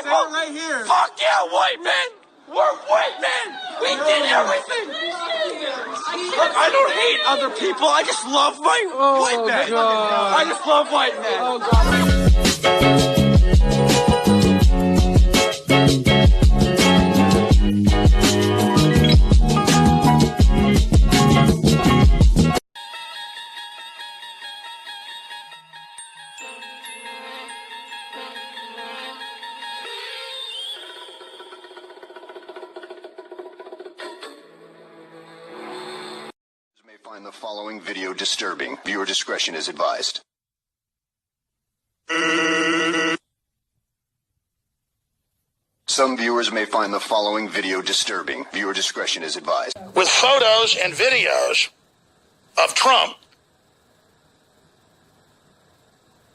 people. Right here. Fuck yeah, white men. We're white men. We did everything. Look, I don't hate other people. I just love white men. God. I just love white men. Oh, God. May find the following video disturbing. Viewer discretion is advised. Some viewers may find the following video disturbing. Viewer discretion is advised. With photos and videos of Trump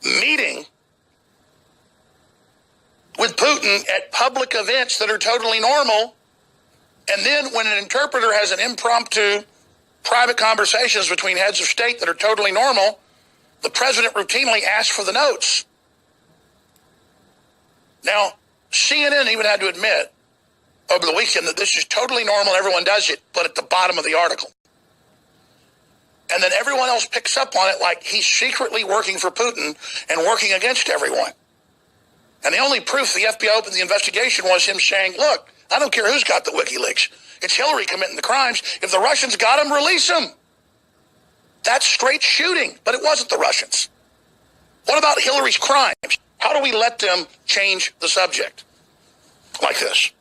meeting with Putin at public events that are totally normal, and then when an interpreter has an impromptu private conversations between heads of state that are totally normal, the president routinely asks for the notes. Now, CNN even had to admit over the weekend that this is totally normal, everyone does it, but at the bottom of the article. And then everyone else picks up on it like he's secretly working for Putin and working against everyone. And the only proof the FBI opened the investigation was him saying, look, I don't care who's got the WikiLeaks. It's Hillary committing the crimes. If the Russians got him, release him. That's straight shooting, but it wasn't the Russians. What about Hillary's crimes? How do we let them change the subject like this?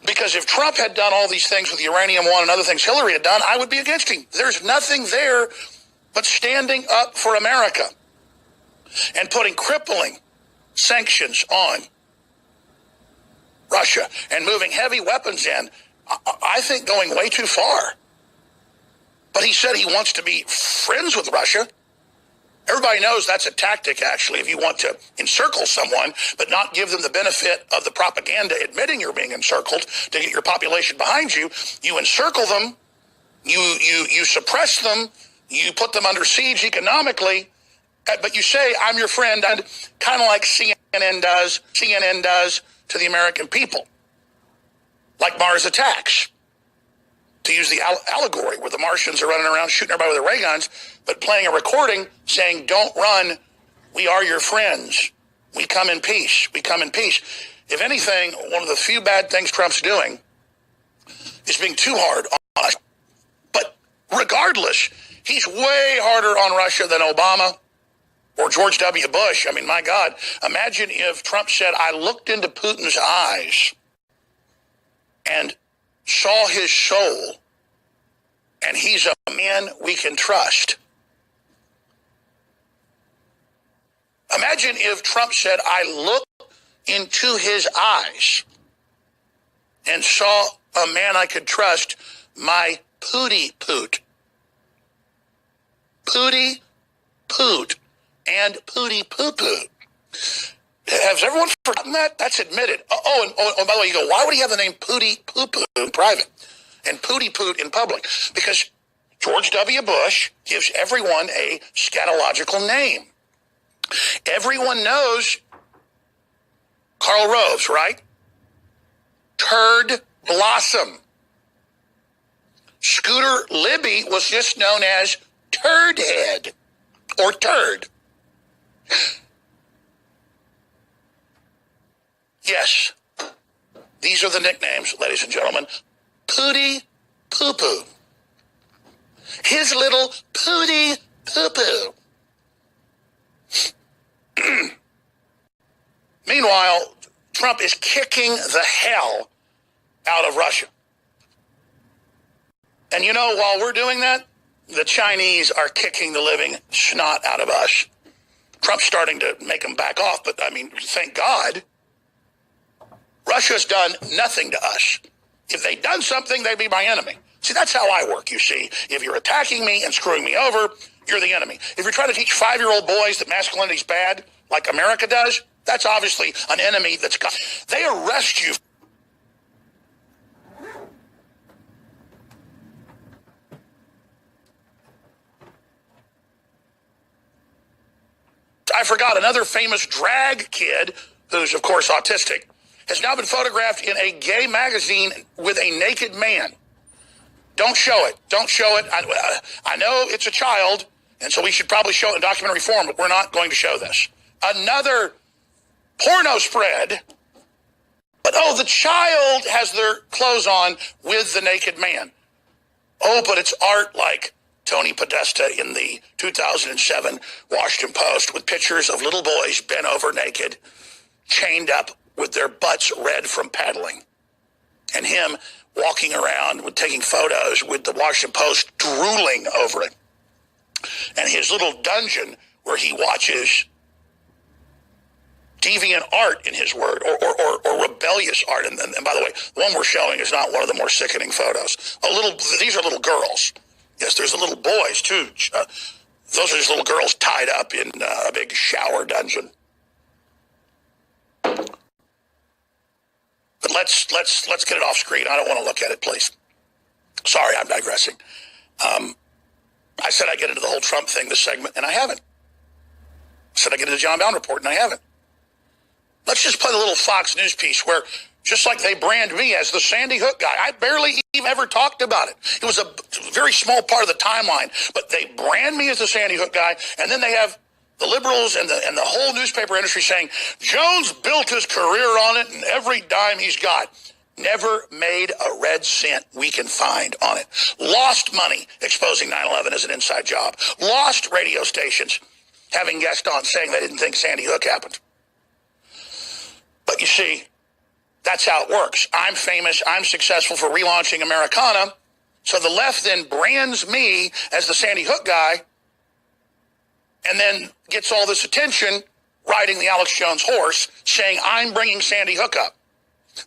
Because if Trump had done all these things with the uranium one and other things Hillary had done, I would be against him. There's nothing there but standing up for America and putting crippling sanctions on Russia and moving heavy weapons in, I think going way too far. But he said he wants to be friends with Russia. Everybody knows that's a tactic, actually, if you want to encircle someone, but not give them the benefit of the propaganda admitting you're being encircled to get your population behind you. You encircle them, you suppress them, you put them under siege economically, but you say, I'm your friend, and kind of like CNN does to the American people, like Mars Attacks, to use the allegory where the Martians are running around shooting everybody with their ray guns, but playing a recording saying, don't run, we are your friends, we come in peace, we come in peace. If anything, one of the few bad things Trump's doing is being too hard on us. But regardless, he's way harder on Russia than Obama or George W. Bush. I mean, my God, imagine if Trump said, I looked into Putin's eyes and saw his soul, and he's a man we can trust. Imagine if Trump said, I looked into his eyes and saw a man I could trust, my Pooty Poot. Pooty Poot and Pooty Poo Poo. Has everyone forgotten that? That's admitted. Oh, and by the way, you go, why would he have the name Pooty Poo Poo in private and Pooty Poot in public? Because George W. Bush gives everyone a scatological name. Everyone knows Karl Rove, right? Turd Blossom. Scooter Libby was just known as Turd Head or Turd. Yes, these are the nicknames, ladies and gentlemen. Pooty Poo Poo. His little Pooty Poo Poo. Meanwhile, Trump is kicking the hell out of Russia. And you know, while we're doing that, the Chinese are kicking the living snot out of us. Trump's starting to make them back off, but I mean, thank God. Russia's done nothing to us. If they'd done something, they'd be my enemy. See, that's how I work, you see. If you're attacking me and screwing me over, you're the enemy. If you're trying to teach 5-year-old boys that masculinity's bad, like America does, that's obviously an enemy that's got... They arrest you. I forgot another famous drag kid who's, of course, autistic, has now been photographed in a gay magazine with a naked man. Don't show it. Don't show it. I know it's a child, and so we should probably show it in documentary form, but we're not going to show this. Another porno spread. But, the child has their clothes on with the naked man. Oh, but it's art like Tony Podesta in the 2007 Washington Post with pictures of little boys bent over naked, chained up with their butts red from paddling. And him walking around with taking photos with the Washington Post drooling over it. And his little dungeon where he watches deviant art, in his word, or rebellious art. And by the way, the one we're showing is not one of the more sickening photos. These are little girls. Yes, there's the little boys, too. Those are just little girls tied up in a big shower dungeon. But let's get it off screen. I don't want to look at it, please. Sorry, I'm digressing. I said I'd get into the whole Trump thing this segment, and I haven't. I said I'd get into the John Bowne report, and I haven't. Let's just play the little Fox News piece where, just like they brand me as the Sandy Hook guy, I barely even ever talked about it. It was a very small part of the timeline, but they brand me as the Sandy Hook guy, and then they have the liberals and the whole newspaper industry saying, Jones built his career on it, and every dime he's got. Never made a red cent we can find on it. Lost money exposing 9/11 as an inside job. Lost radio stations having guests on saying they didn't think Sandy Hook happened. But you see, that's how it works. I'm famous. I'm successful for relaunching Americana. So the left then brands me as the Sandy Hook guy and then gets all this attention riding the Alex Jones horse saying I'm bringing Sandy Hook up.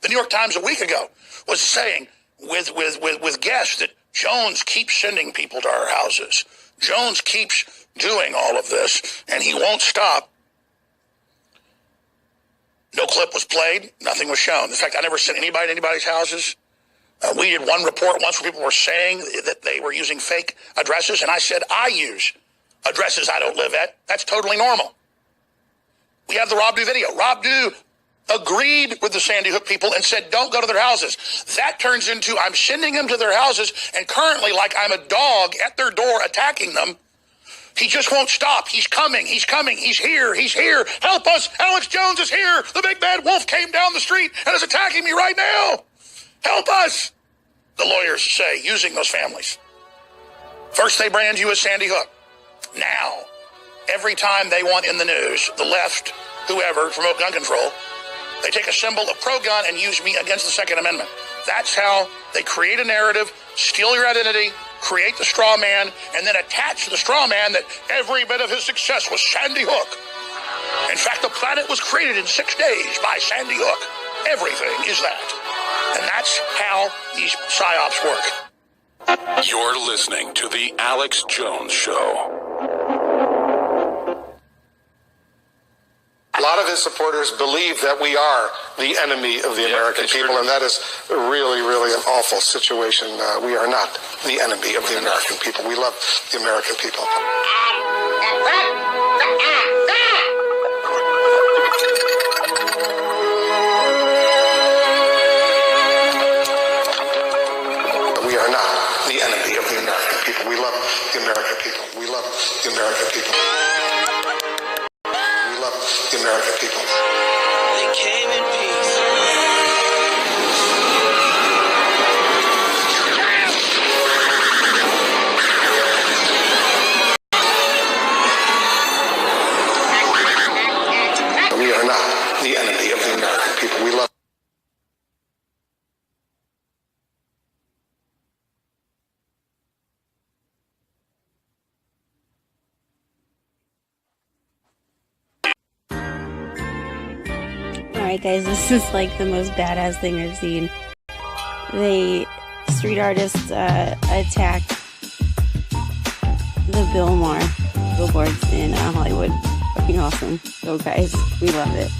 The New York Times a week ago was saying with guests that Jones keeps sending people to our houses. Jones keeps doing all of this, and he won't stop. No clip was played. Nothing was shown. In fact, I never sent anybody to anybody's houses. We did one report once where people were saying that they were using fake addresses, and I said, I use addresses I don't live at. That's totally normal. We have the Rob Dew video. Rob Dew agreed with the Sandy Hook people and said, don't go to their houses. That turns into I'm sending them to their houses, and currently, like I'm a dog at their door attacking them. He just won't stop. He's coming. He's coming. He's here. He's here. Help us. Alex Jones is here. The big bad wolf came down the street and is attacking me right now. Help us. The lawyers say, using those families. First, they brand you as Sandy Hook. Now, every time they want in the news, the left, whoever, promote gun control, they take a symbol of pro-gun and use me against the Second Amendment. That's how they create a narrative, steal your identity, create the straw man, and then attach to the straw man that every bit of his success was Sandy Hook. In fact, the planet was created in 6 days by Sandy Hook. Everything is that. And that's how these psyops work. You're listening to The Alex Jones Show. A lot of his supporters believe that we are the enemy of the American people, and that is really, really an awful situation. We are not the enemy of the American people. We love the American people. We are not the enemy of the American people. We love the American people. We love the American people. The American people. They came in peace. We are not the enemy of the American people. We love. Alright guys, this is like the most badass thing I've seen. Street artists attacked the billboards in Hollywood. Fucking awesome. So guys, we love it.